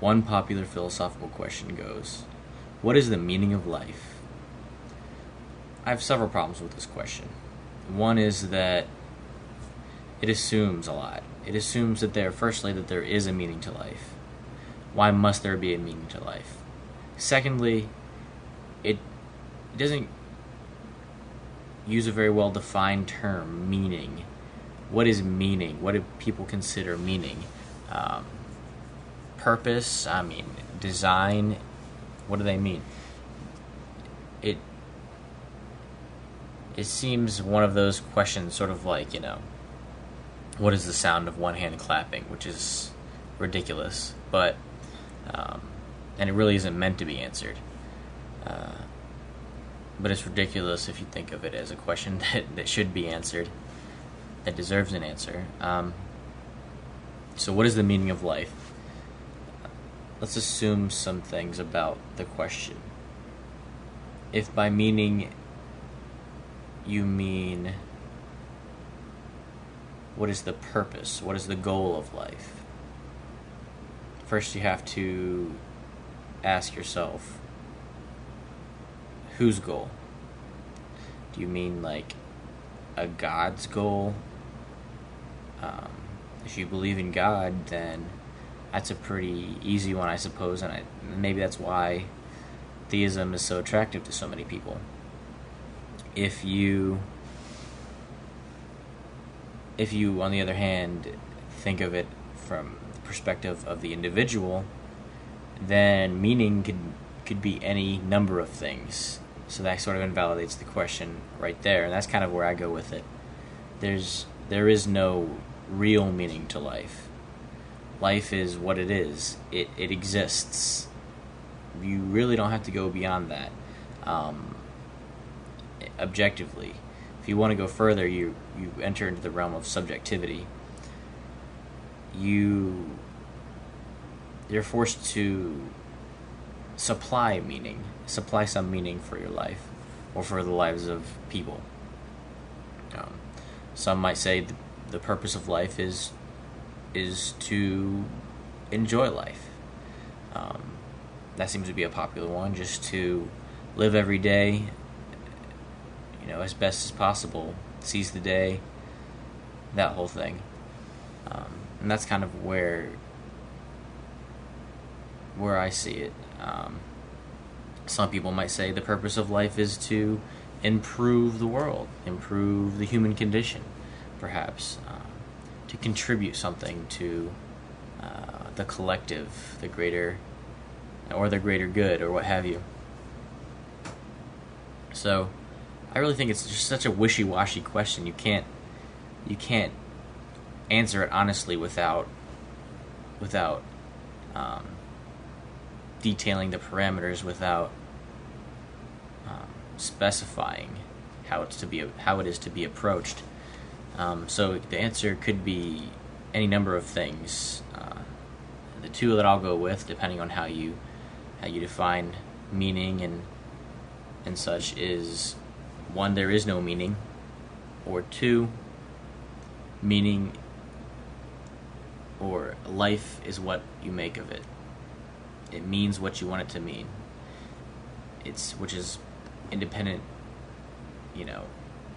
One popular philosophical question goes, what is the meaning of life? I have several problems with this question. One is that it assumes a lot. It assumes that firstly, that there is a meaning to life. Why must there be a meaning to life? Secondly, it doesn't use a very well defined term, meaning. What is meaning? What do people consider meaning? Purpose, design, what do they mean? It seems one of those questions, sort of like, what is the sound of one hand clapping, which is ridiculous, but and it really isn't meant to be answered. But it's ridiculous if you think of it as a question that should be answered, that deserves an answer. So what is the meaning of life? Let's assume some things about the question. If by meaning you mean what is the purpose, what is the goal of life, first you have to ask yourself, whose goal? Do you mean like a God's goal? If you believe in God, then that's a pretty easy one, I suppose, and maybe that's why theism is so attractive to so many people. If you, on the other hand, think of it from the perspective of the individual, then meaning could be any number of things. So that sort of invalidates the question right there, and that's kind of where I go with it. There is no real meaning to life. Life is what it is. It exists. You really don't have to go beyond that. Objectively, if you want to go further, you enter into the realm of subjectivity. You're forced to supply some meaning for your life, or for the lives of people. Some might say the purpose of life is to enjoy life. That seems to be a popular one, just to live every day, as best as possible, seize the day, that whole thing. And that's kind of where I see it. Some people might say the purpose of life is to improve the world, improve the human condition, perhaps, to contribute something to the collective, the greater good, or what have you. So, I really think it's just such a wishy-washy question. You can't answer it honestly without detailing the parameters, without specifying how it is to be approached. So the answer could be any number of things. The two that I'll go with, depending on how you define meaning and such, is one, there is no meaning, or two, meaning or life is what you make of it. It means what you want it to mean. Which is independent,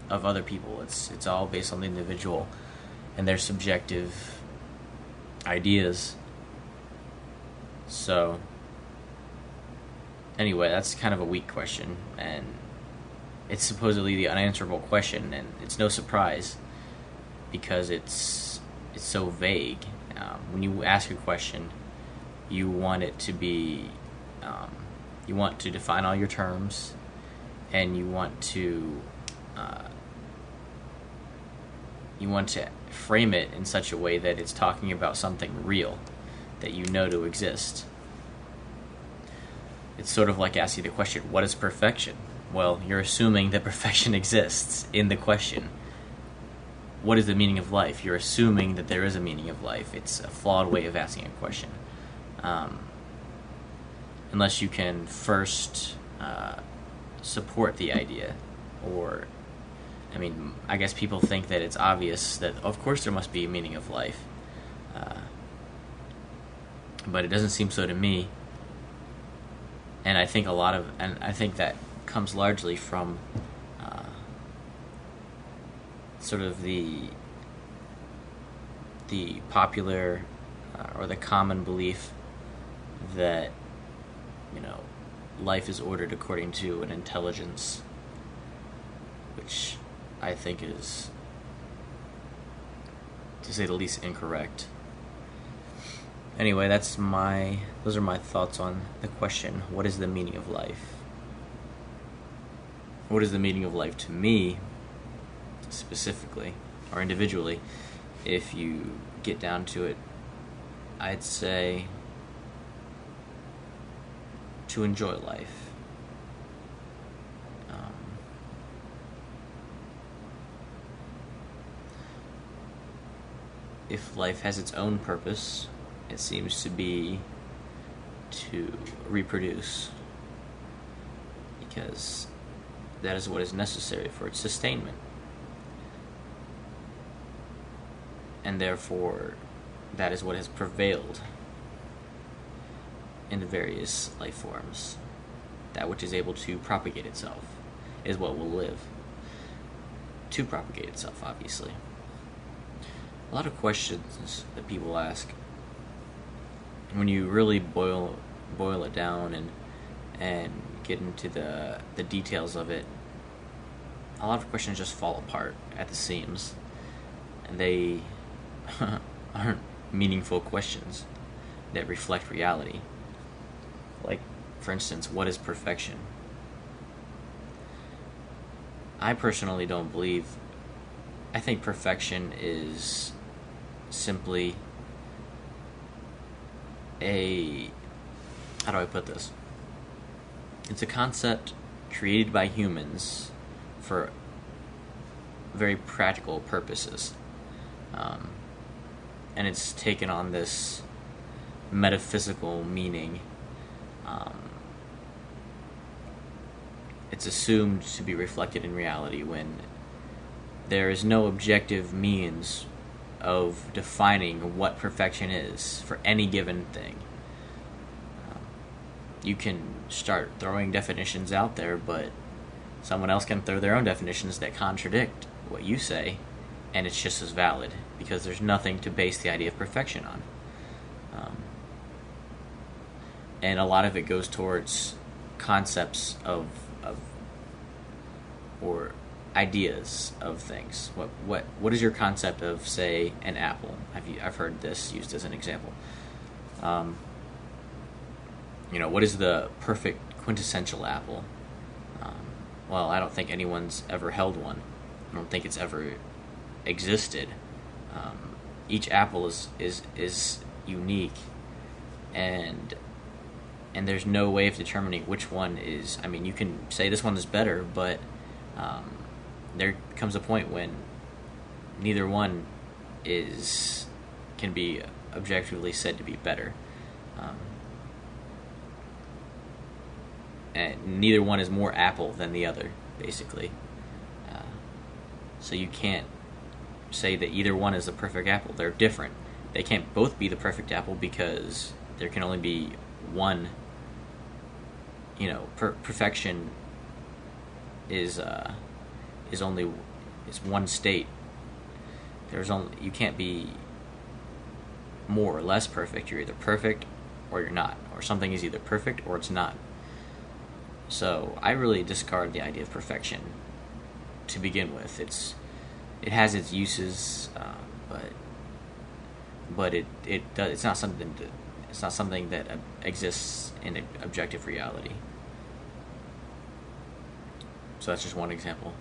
of other people. It's all based on the individual and their subjective ideas. So, anyway, that's kind of a weak question, and it's supposedly the unanswerable question, and it's no surprise because it's so vague. When you ask a question, you want it to be, you want to define all your terms, and you want to frame it in such a way that it's talking about something real that you know to exist. It's sort of like asking the question, what is perfection? Well, you're assuming that perfection exists in the question. What is the meaning of life? You're assuming that there is a meaning of life. It's a flawed way of asking a question. Unless you can first support the idea, or, I guess people think that it's obvious that, of course, there must be a meaning of life. but it doesn't seem so to me. And I think I think that comes largely from sort of the popular or the common belief that, you know, life is ordered according to an intelligence, which I think is, to say the least, incorrect. Anyway, those are my thoughts on the question, what is the meaning of life? What is the meaning of life to me, specifically, or individually? If you get down to it, I'd say to enjoy life. If life has its own purpose, it seems to be to reproduce, because that is what is necessary for its sustainment. And therefore, that is what has prevailed in the various life forms. That which is able to propagate itself is what will live. To propagate itself, obviously. A lot of questions that people ask, when you really boil it down and get into the details of it, a lot of questions just fall apart at the seams. And they aren't meaningful questions that reflect reality. Like, for instance, what is perfection? I personally don't believe. I think perfection is simply how do I put this? It's a concept created by humans for very practical purposes. And it's taken on this metaphysical meaning. It's assumed to be reflected in reality when there is no objective means of defining what perfection is for any given thing. You can start throwing definitions out there, but someone else can throw their own definitions that contradict what you say, and it's just as valid, because there's nothing to base the idea of perfection on. And a lot of it goes towards concepts of or ideas of things. What is your concept of, say, an apple? I've heard this used as an example. What is the perfect quintessential apple? Well, I don't think anyone's ever held one. I don't think it's ever existed. Each apple is unique, and there's no way of determining which one is. I mean, you can say this one is better, but there comes a point when neither one can be objectively said to be better. And neither one is more apple than the other, basically. So you can't say that either one is the perfect apple. They're different. They can't both be the perfect apple, because there can only be one. Perfection is one state. You can't be more or less perfect. You're either perfect or you're not, or something is either perfect or it's not. So I really discard the idea of perfection to begin with. It has its uses, but it's not something that exists in an objective reality. So that's just one example.